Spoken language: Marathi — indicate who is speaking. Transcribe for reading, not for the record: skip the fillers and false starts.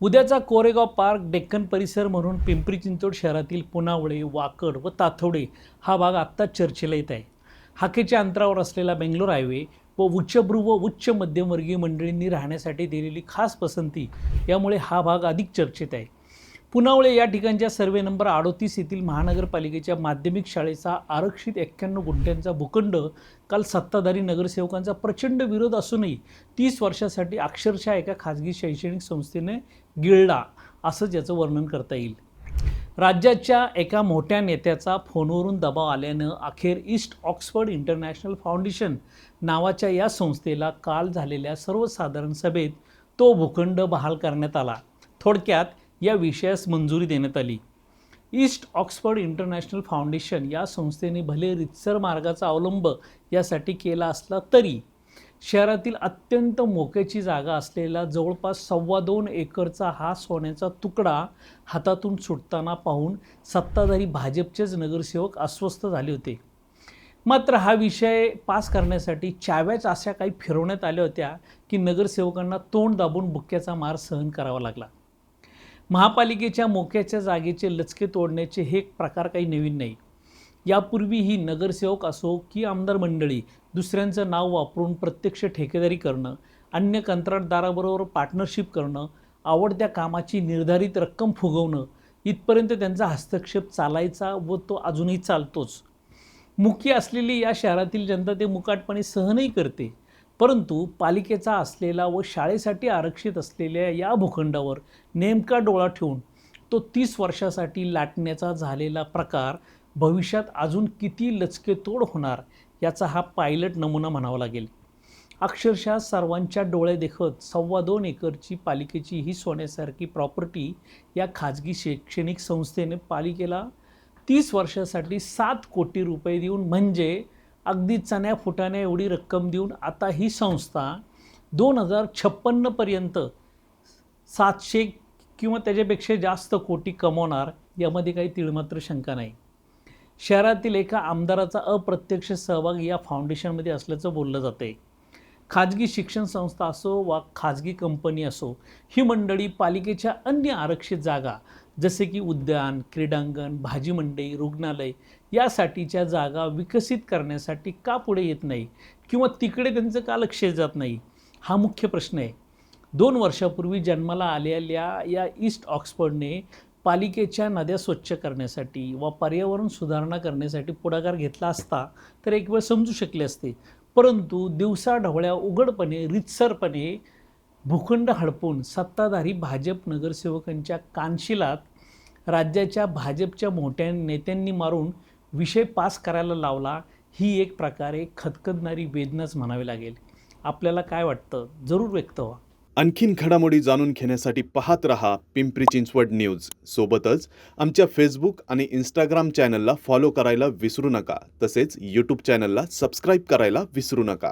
Speaker 1: उद्याचा कोरेगाव पार्क डेक्कन परिसर म्हणून पिंपरी चिंचवड शहरातील पुनावळे, वाकड व ताथवडे हा भाग आत्ताच चर्चेला येत आहे. हाकेच्या अंतरावर असलेला बेंगलोर हायवे व उच्चभ्रू व उच्च मध्यमवर्गीय मंडळींनी राहण्यासाठी दिलेली खास पसंती यामुळे हा भाग अधिक चर्चेत आहे. पुनावळे या ठिकाणच्या सर्वे नंबर 38 येथील महानगरपालिकेच्या माध्यमिक शाळेचा आरक्षित 91 गुंठ्यांचा भूखंड काल सत्ताधारी नगरसेवकांचा प्रचंड विरोध असूनही 30 वर्षासाठी अक्षरशः एका खाजगी शैक्षणिक संस्थेने गिळला असंच याचं वर्णन करता येईल. राज्याच्या एका मोठ्या नेत्याचा फोनवरून दबाव आल्यानं अखेर ईस्ट ऑक्सफर्ड इंटरनॅशनल फाउंडेशन नावाच्या या संस्थेला काल झालेल्या सर्वसाधारण सभेत तो भूखंड बहाल करण्यात आला. थोडक्यात या विषयास मंजुरी देण्यात आली. ईस्ट ऑक्सफर्ड इंटरनॅशनल फाउंडेशन या संस्थेने भले रितसर मार्गाचा अवलंब यासाठी केला असला तरी शहरातील अत्यंत मोक्याची जागा असलेला जवळपास 2.25 एकरचा हा सोन्याचा तुकडा हातातून सुटताना पाहून सत्ताधारी भाजपचेच नगरसेवक अस्वस्थ झाले होते. मात्र हा विषय पास करण्यासाठी चाव्याच अशा काही फिरवण्यात आल्या होत्या की नगरसेवकांना तोंड दाबून बुक्क्याचा मार सहन करावा लागला. महापालिकेच्या मोक्याच्या जागेचे लचके तोडण्याचे हे प्रकार काही नवीन नाही. यापूर्वीही नगरसेवक असो की आमदार मंडळी दुसऱ्यांचं नाव वापरून प्रत्यक्ष ठेकेदारी करणं, अन्य कंत्राटदाराबरोबर पार्टनरशिप करणं, आवडत्या कामाची निर्धारित रक्कम फुगवणं इथपर्यंत त्यांचा हस्तक्षेप चालायचा व तो अजूनही चालतोच. मुकी असलेली या शहरातील जनता ते मुकाटपणे सहनही करते. परंतु पालिकेचा असलेला व शाळेसाठी आरक्षित असलेल्या या भूखंडावर नेमका डोळा ठेवून तो 30 वर्षासाठी लाटण्याचा झालेला प्रकार भविष्यात अजून किती लचकेतोड होणार याचा हा पायलट नमुना म्हणावा लागेल. अक्षरशः सर्वांच्या डोळ्यादेखत 2.25 एकरची पालिकेची ही सोन्यासारखी प्रॉपर्टी या खाजगी शैक्षणिक संस्थेने पालिकेला 30 वर्षासाठी 7 कोटी रुपये देऊन म्हणजे अगदी चण्या फुटाण्या एवढी रक्कम देऊन आता ही संस्था 2056 पर्यंत 700 किंवा त्याच्यापेक्षा जास्त कोटी कमवणार यामध्ये काही तीळमात्र शंका नाही. शहरातील एका आमदाराचा अप्रत्यक्ष सहभाग या फाउंडेशनमध्ये असल्याचं बोललं जाते. खाजगी शिक्षण संस्था असो वा खाजगी कंपनी असो, ही मंडळी पालिकेच्या अन्य आरक्षित जागा जसे की उद्यान, क्रीडांगण, भाजी मंडई, रुग्णालय यासाठीच्या जागा विकसित करण्यासाठी का पुढे येत नाही किंवा तिकडे त्यांचं का लक्ष जात नाही हा मुख्य प्रश्न आहे. 2 वर्षापूर्वी जन्माला आलेल्या या ईस्ट ऑक्सफर्डने पालिकेच्या नद्या स्वच्छ करण्यासाठी व पर्यावरण सुधारणा करण्यासाठी पुढाकार घेतला असता तर एक वेळ समजू शकले असते. परंतु दिवसाढवळ्या उघडपणे रितसरपणे भूखंड हडपून सत्ताधारी भाजप नगरसेवकांच्या कानशिलात राज्याच्या भाजपच्या मोठ्या नेत्यांनी मारून विषय पास करायला लावला. ही एक प्रकारे खदखदणारी वेदनाच म्हणावी लागेल. आपल्याला काय वाटतं जरूर व्यक्त व्हा.
Speaker 2: आणखीन घडामोडी जाणून घेण्यासाठी पाहत रहा पिंपरी चिंचवड न्यूज. सोबतच आमच्या फेसबुक आणि इंस्टाग्राम चॅनलला फॉलो करायला विसरू नका. तसेच यूट्यूब चॅनलला सबस्क्राईब करायला विसरू नका.